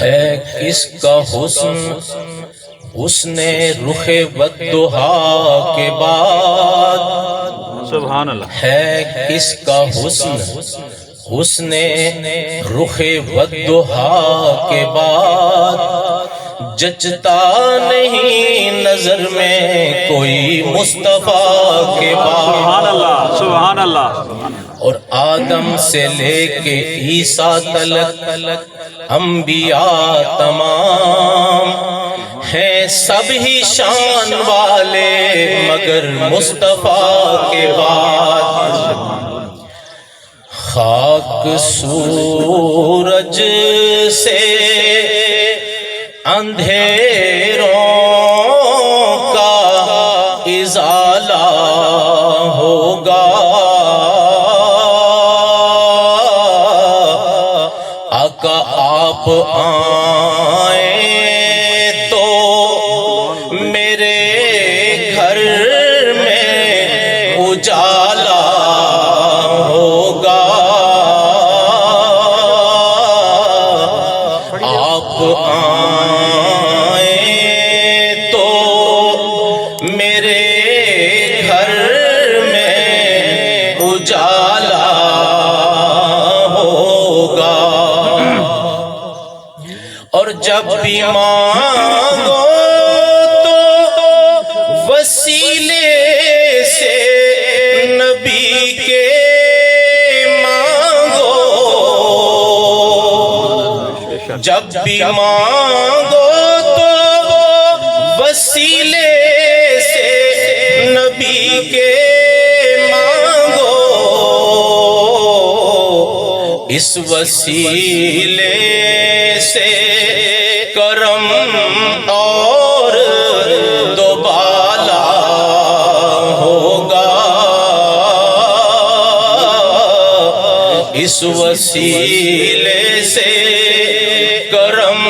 ہے کس کا حسن حسن رخ والضحا کے بعد، سبحان اللہ. ہے کس کا حسن حسن رخ والضحا کے بعد، جچتا نہیں نظر میں کوئی مصطفیٰ کے بعد. سبحان اللہ. سبحان اللہ. اور آدم سے لے کے عیسیٰ تلک انبیاء تمام ہیں سب ہی شان والے مگر مصطفیٰ کے بعد. خاک سورج سے اندھیروں کا ازالہ ہوگا، آقا آپ آئیں تو میرے گھر میں اجالا ہوگا، آپ آئیں تو میرے گھر میں اجالا ہوگا. اور جب بھی مانگو تو وسیلے سے نبی کے مانگو، جب بھی مانگو تو وسیلے سے نبی کے مانگو، اس وسیلے سے کرم اور دوبالا ہوگا، اس وسیلے سے کرم